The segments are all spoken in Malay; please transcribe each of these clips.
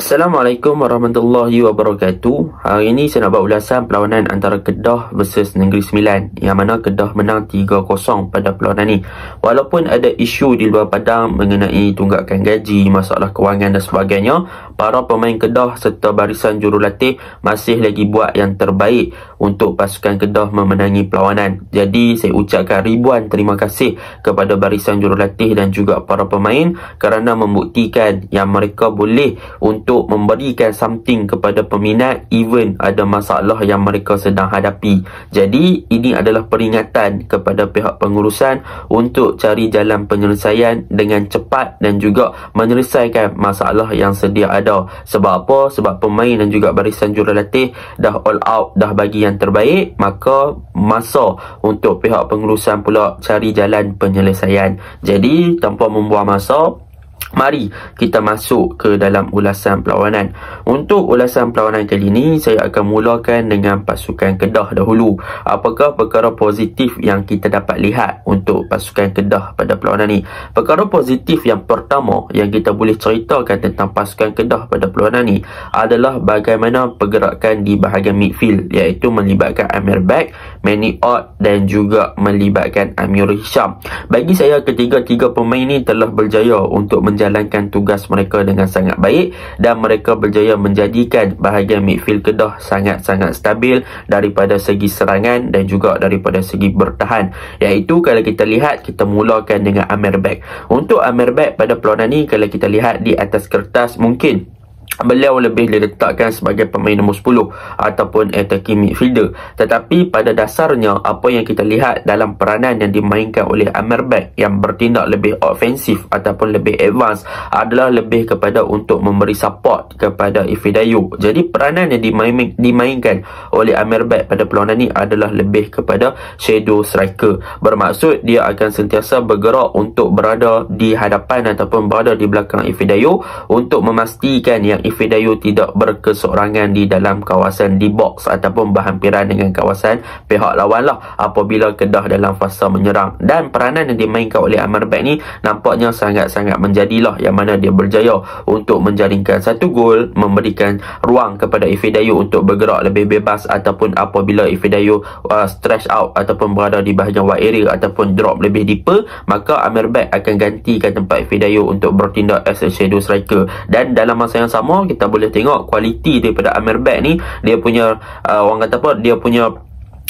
Assalamualaikum warahmatullahi wabarakatuh. Hari ini saya nak buat ulasan perlawanan antara Kedah versus Negeri Sembilan, yang mana Kedah menang 3-0 pada perlawanan ni. Walaupun ada isu di luar padang mengenai tunggakan gaji, masalah kewangan dan sebagainya, para pemain Kedah serta barisan jurulatih masih lagi buat yang terbaik untuk pasukan Kedah memenangi perlawanan. Jadi saya ucapkan ribuan terima kasih kepada barisan jurulatih dan juga para pemain kerana membuktikan yang mereka boleh untuk memberikan something kepada peminat even ada masalah yang mereka sedang hadapi. Jadi ini adalah peringatan kepada pihak pengurusan untuk cari jalan penyelesaian dengan cepat dan juga menyelesaikan masalah yang sedia ada. Sebab apa? Sebab pemain dan juga barisan jurulatih dah all out, dah bagi yang terbaik, maka masa untuk pihak pengurusan pula cari jalan penyelesaian. Jadi tanpa membuang masa, mari kita masuk ke dalam ulasan perlawanan. Untuk ulasan perlawanan kali ini, saya akan mulakan dengan pasukan Kedah dahulu. Apakah perkara positif yang kita dapat lihat untuk pasukan Kedah pada perlawanan ini? Perkara positif yang pertama yang kita boleh ceritakan tentang pasukan Kedah pada perlawanan ini adalah bagaimana pergerakan di bahagian midfield, iaitu melibatkan Amir Bek, Manny Ott dan juga melibatkan Amir Hisham. Bagi saya, ketiga-tiga pemain ini telah berjaya untuk menjalankan tugas mereka dengan sangat baik dan mereka berjaya menjadikan bahagian midfield Kedah sangat-sangat stabil daripada segi serangan dan juga daripada segi bertahan. Iaitu kalau kita lihat, kita mulakan dengan Amir Bek. Untuk Amir Bek pada perlawanan ni, kalau kita lihat di atas kertas, mungkin beliau lebih diletakkan sebagai pemain nombor 10 ataupun attacking midfielder. Tetapi pada dasarnya, apa yang kita lihat dalam peranan yang dimainkan oleh Amir Bek yang bertindak lebih ofensif ataupun lebih advance adalah lebih kepada untuk memberi support kepada Ifedayo. Jadi peranan yang dimainkan oleh Amir Bek pada perlawanan ini adalah lebih kepada shadow striker. Bermaksud dia akan sentiasa bergerak untuk berada di hadapan ataupun berada di belakang Ifedayo untuk memastikan yang Ifedayo tidak berkeseorangan di dalam kawasan di box ataupun berhampiran dengan kawasan pihak lawan lah apabila Kedah dalam fasa menyerang. Dan peranan yang dimainkan oleh Amir Bek ni nampaknya sangat-sangat menjadilah, yang mana dia berjaya untuk menjaringkan satu gol, memberikan ruang kepada Ifedayo untuk bergerak lebih bebas, ataupun apabila Ifedayo stretch out ataupun berada di bahagian wide area ataupun drop lebih deeper, maka Amir Bek akan gantikan tempat Ifedayo untuk bertindak as a shadow striker. Dan dalam masa yang sama, kita boleh tengok kualiti daripada Amir Bek ni, dia punya orang kata apa, dia punya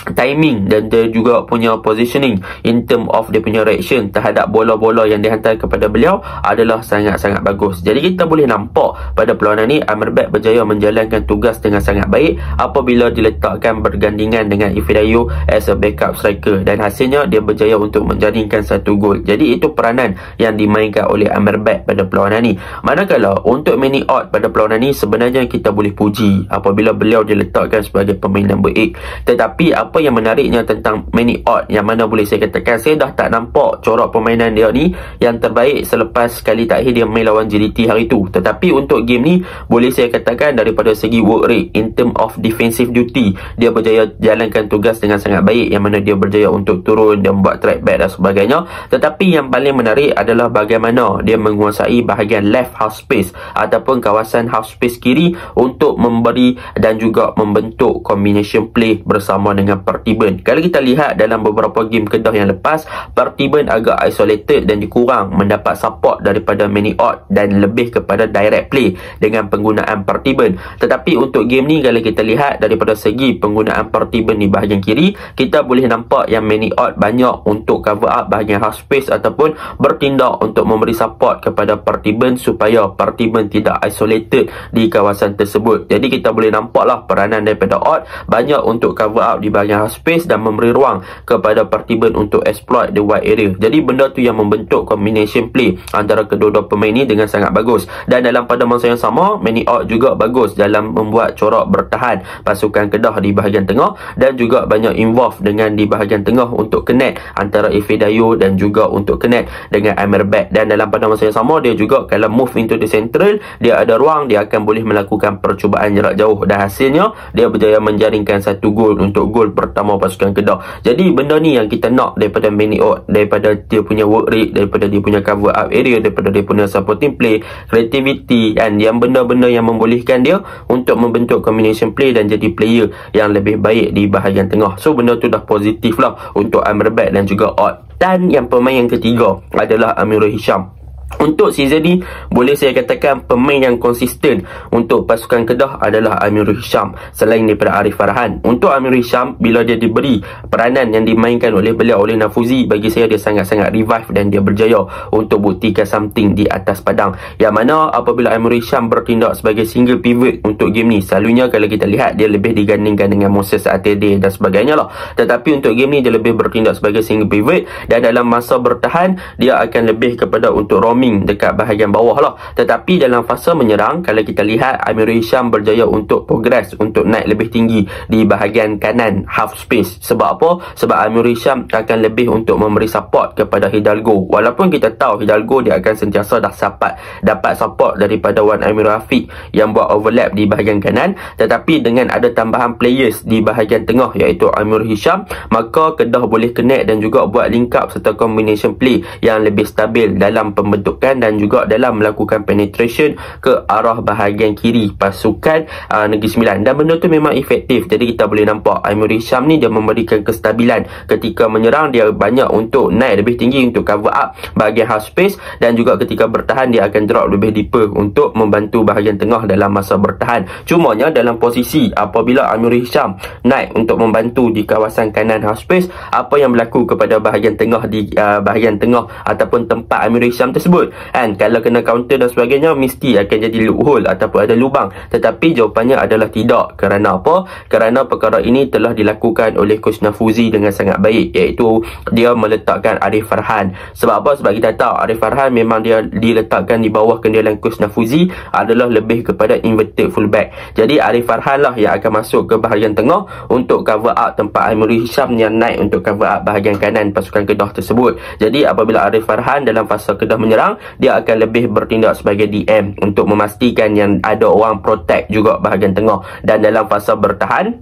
timing dan dia juga punya positioning in term of dia punya reaction terhadap bola-bola yang dihantar kepada beliau adalah sangat-sangat bagus. Jadi kita boleh nampak pada perlawanan ni Amir Bek berjaya menjalankan tugas dengan sangat baik apabila diletakkan bergandingan dengan Ifedayo as a backup striker, dan hasilnya dia berjaya untuk menjaringkan satu gol. Jadi itu peranan yang dimainkan oleh Amir Bek pada perlawanan ni. Manakala untuk Manny Ott pada perlawanan ni, sebenarnya kita boleh puji apabila beliau diletakkan sebagai pemain number 8. Tetapi apa yang menariknya tentang Manny Ott, yang mana boleh saya katakan saya dah tak nampak corak permainan dia ni yang terbaik selepas kali terakhir dia main lawan JDT hari tu. Tetapi untuk game ni boleh saya katakan daripada segi work rate in term of defensive duty, dia berjaya jalankan tugas dengan sangat baik, yang mana dia berjaya untuk turun dan buat track back dan sebagainya. Tetapi yang paling menarik adalah bagaimana dia menguasai bahagian left half space ataupun kawasan half space kiri untuk memberi dan juga membentuk combination play bersama dengan Partiban. Kalau kita lihat dalam beberapa game Kedah yang lepas, Partiban agak isolated dan dikurang mendapat support daripada Manny Ott dan lebih kepada direct play dengan penggunaan Partiban. Tetapi untuk game ni, kalau kita lihat daripada segi penggunaan Partiban di bahagian kiri, kita boleh nampak yang Manny Ott banyak untuk cover up bahagian half space ataupun bertindak untuk memberi support kepada Partiban supaya Partiban tidak isolated di kawasan tersebut. Jadi kita boleh nampaklah peranan daripada Ott banyak untuk cover up di bahagian half space dan memberi ruang kepada Partiban untuk exploit the wide area. Jadi benda tu yang membentuk combination play antara kedua-dua pemain ni dengan sangat bagus. Dan dalam pada masa yang sama, Manny Ott juga bagus dalam membuat corak bertahan pasukan Kedah di bahagian tengah dan juga banyak involve dengan di bahagian tengah untuk connect antara Ifedayo dan juga untuk connect dengan Amir Bek. Dan dalam pada masa yang sama, dia juga kalau move into the central, dia ada ruang, dia akan boleh melakukan percubaan jarak jauh, dan hasilnya dia berjaya menjaringkan satu gol untuk gol pertama pasukan Kedah. Jadi benda ni yang kita nak daripada Maniok, daripada dia punya work rate, daripada dia punya cover up area, daripada dia punya supporting play, creativity, kan, yang benda-benda yang membolehkan dia untuk membentuk combination play dan jadi player yang lebih baik di bahagian tengah. So benda tu dah positif lah untuk Amrabat dan juga Ott. Dan yang pemain yang ketiga adalah Amirul Hisham. Untuk season ni, boleh saya katakan pemain yang konsisten untuk pasukan Kedah adalah Amirul Hisham selain daripada Arif Farhan. Untuk Amirul Hisham, bila dia diberi peranan yang dimainkan oleh beliau oleh Nafuzi, bagi saya dia sangat-sangat revive dan dia berjaya untuk buktikan something di atas padang. Yang mana apabila Amirul Hisham bertindak sebagai single pivot untuk game ni, selalunya kalau kita lihat dia lebih digandingkan dengan Moses ATD dan sebagainya lah. Tetapi untuk game ni dia lebih bertindak sebagai single pivot, dan dalam masa bertahan dia akan lebih kepada untuk roaming dekat bahagian bawah lah. Tetapi dalam fasa menyerang, kalau kita lihat Amirul Hisham berjaya untuk progress, untuk naik lebih tinggi di bahagian kanan half space. Sebab apa? Sebab Amirul Hisham akan lebih untuk memberi support kepada Hidalgo. Walaupun kita tahu Hidalgo dia akan sentiasa dapat support daripada Wan Amirul Afiq yang buat overlap di bahagian kanan, tetapi dengan ada tambahan players di bahagian tengah iaitu Amirul Hisham, maka Kedah boleh connect dan juga buat link up serta combination play yang lebih stabil dalam pembentukan dan juga dalam melakukan penetration ke arah bahagian kiri pasukan Negeri Sembilan. Dan benda tu memang efektif. Jadi kita boleh nampak Amirul Hisham ni dia memberikan kestabilan ketika menyerang. Dia banyak untuk naik lebih tinggi untuk cover up bahagian half space, dan juga ketika bertahan dia akan drop lebih deeper untuk membantu bahagian tengah dalam masa bertahan. Cumanya dalam posisi apabila Amirul Hisham naik untuk membantu di kawasan kanan half space, apa yang berlaku kepada bahagian tengah di bahagian tengah ataupun tempat Amirul Hisham tersebut, kan, kalau kena counter dan sebagainya mesti akan jadi loophole ataupun ada lubang. Tetapi jawapannya adalah tidak. Kerana apa? Kerana perkara ini telah dilakukan oleh Coach Nafuzi dengan sangat baik, iaitu dia meletakkan Arif Farhan. Sebab apa? Sebab kita tahu Arif Farhan memang dia diletakkan di bawah kendalian Coach Nafuzi adalah lebih kepada inverted fullback. Jadi Arif Farhan lah yang akan masuk ke bahagian tengah untuk cover up tempat Amirul Hisham yang naik untuk cover up bahagian kanan pasukan Kedah tersebut. Jadi apabila Arif Farhan dalam fasa Kedah menyerang, dia akan lebih bertindak sebagai DM untuk memastikan yang ada orang protect juga bahagian tengah, dan dalam fasa bertahan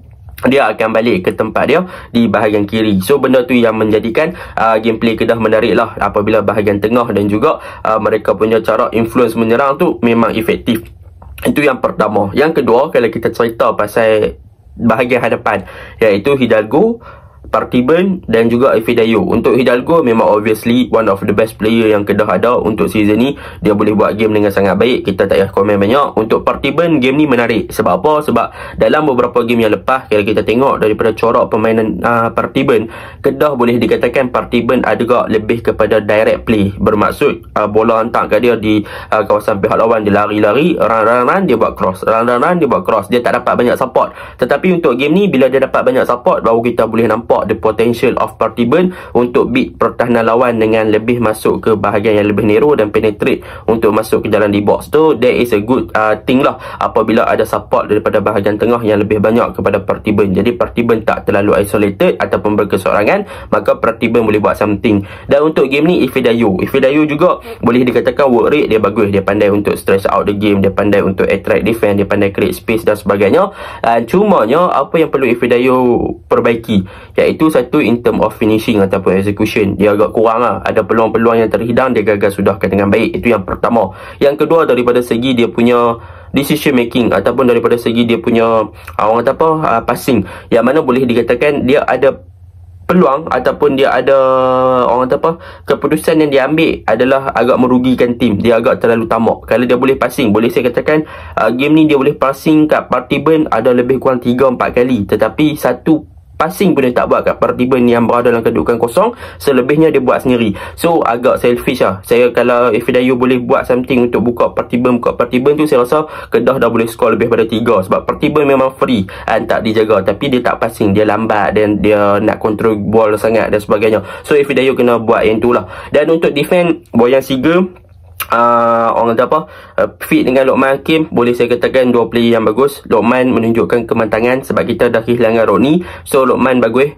dia akan balik ke tempat dia di bahagian kiri. So benda tu yang menjadikan gameplay Kedah menarik lah apabila bahagian tengah dan juga mereka punya cara influence menyerang tu memang efektif. Itu yang pertama. Yang kedua, kalau kita cerita pasal bahagian hadapan, iaitu Hidalgo, Partiban dan juga Ifidayo. Untuk Hidalgo memang obviously one of the best player yang Kedah ada untuk season ni. Dia boleh buat game dengan sangat baik, kita tak payah komen banyak. Untuk Partiban, game ni menarik. Sebab apa? Sebab dalam beberapa game yang lepas, kalau kita tengok daripada corak permainan Partiban, Kedah boleh dikatakan Partiban agak lebih kepada direct play. Bermaksud bola hantar kat dia di kawasan pihak lawan, dia lari-lari, run, dia buat cross, run, dia buat cross. Dia tak dapat banyak support. Tetapi untuk game ni, bila dia dapat banyak support, baru kita boleh nampak the potential of Partiban untuk beat pertahanan lawan dengan lebih masuk ke bahagian yang lebih narrow dan penetrate untuk masuk ke jalan di box tu. That is a good thing lah apabila ada support daripada bahagian tengah yang lebih banyak kepada Partiban. Jadi Partiban tak terlalu isolated ataupun berkesorangan, maka Partiban boleh buat something. Dan untuk game ni Ifidayo juga boleh dikatakan work rate dia bagus. Dia pandai untuk stretch out the game, dia pandai untuk attract defense, dia pandai create space dan sebagainya. Cumanya apa yang perlu Ifidayo perbaiki, iaitu satu in term of finishing ataupun execution. Dia agak kurang lah. Ada peluang-peluang yang terhidang dia gagal sudahkan dengan baik. Itu yang pertama. Yang kedua, daripada segi dia punya decision making ataupun daripada segi dia punya orang kata apa, passing, yang mana boleh dikatakan dia ada peluang ataupun dia ada orang kata apa, keputusan yang dia ambil adalah agak merugikan tim. Dia agak terlalu tamak. Kalau dia boleh passing, boleh saya katakan game ni dia boleh passing kat Partiban ada lebih kurang 3-4 kali, tetapi satu passing pun dia tak buat kat Partiban yang berada dalam kedudukan kosong. Selebihnya dia buat sendiri. So agak selfish lah. Saya kalau Ifidayo boleh buat something untuk buka Partiban tu, saya rasa Kedah dah boleh skor lebih pada 3. Sebab Partiban memang free dan tak dijaga, tapi dia tak passing, dia lambat dan dia nak control ball sangat dan sebagainya. So Ifidayo kena buat yang tu lah. Dan untuk defend, Boyan Siga orang kata apa, fit dengan Luqman Hakim, boleh saya katakan dua player yang bagus. Luqman menunjukkan kematangan sebab kita dah kehilangan Rodney. So Luqman bagus.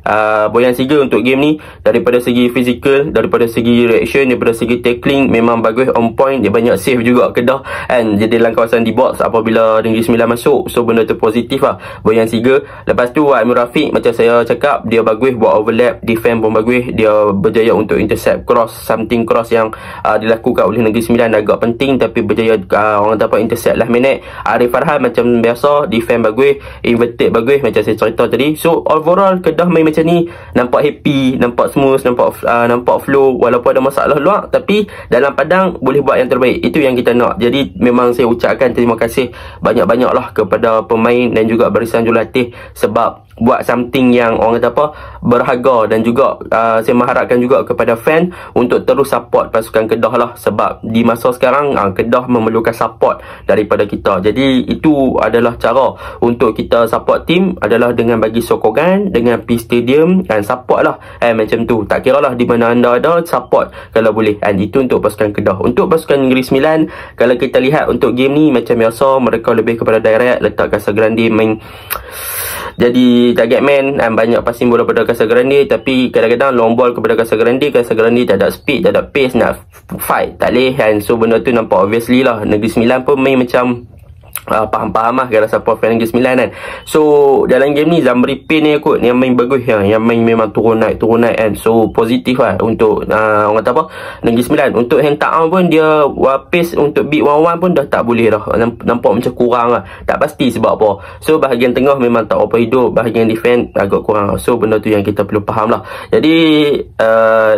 Boyan Siga untuk game ni, daripada segi fizikal, daripada segi reaction, daripada segi tackling memang bagus, on point. Dia banyak save juga Kedah kan, dia dalam kawasan di box apabila Negeri Sembilan masuk. So benda tu positif lah Boyan Siga. Lepas tu Amir Rafiq, macam saya cakap, dia bagus buat overlap, defend pun bagus. Dia berjaya untuk intercept cross, something cross yang dilakukan oleh Negeri Sembilan agak penting, tapi berjaya orang dapat intercept last minute. Arif Farhan macam biasa, defend bagus, inverted bagus macam saya cerita tadi. So overall Kedah main macam ni, nampak happy, nampak smooth, nampak flow, walaupun ada masalah luar, tapi dalam padang boleh buat yang terbaik. Itu yang kita nak. Jadi memang saya ucapkan terima kasih banyak-banyak lah kepada pemain dan juga barisan jurulatih sebab buat something yang orang kata apa, berharga. Dan juga saya mengharapkan juga kepada fan untuk terus support pasukan Kedah lah, sebab di masa sekarang Kedah memerlukan support daripada kita. Jadi itu adalah cara untuk kita support tim, adalah dengan bagi sokongan, dengan pergi stadium dan support lah macam tu. Tak kira lah di mana anda ada, support kalau boleh. Dan itu untuk pasukan Kedah. Untuk pasukan Negeri Sembilan, kalau kita lihat untuk game ni macam biasa, mereka lebih kepada direct, letak Casagrande main jadi target man, banyak passing bola pada Casagrande, tapi kadang-kadang long ball kepada Casagrande tak ada speed, tak ada pace nak fight, tak boleh kan. So benda tu nampak obviously lah. Negeri Sembilan pun main macam faham-faham lah kalau siapa fan Negeri Sembilan kan. So dalam game ni Zamri Pin ni kot yang main bagus ya. Yang main memang turun naik kan. So positif lah untuk orang kata apa, Negeri Sembilan. Untuk hand down pun dia pace untuk beat 1-1 pun dah tak boleh dah. Nampak macam kurang lah. Tak pasti sebab apa. So bahagian tengah memang tak apa hidup, bahagian defend agak kurang. So benda tu yang kita perlu faham lah. Jadi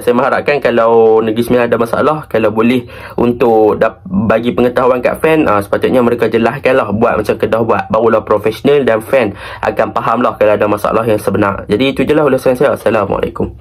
saya mengharapkan kalau Negeri Sembilan ada masalah, kalau boleh untuk bagi pengetahuan kat fan, sepatutnya mereka jelaskan lah, buat macam Kedah buat, barulah profesional dan fan akan faham lah kalau ada masalah yang sebenar. Jadi itu je lah ulasan saya. Assalamualaikum.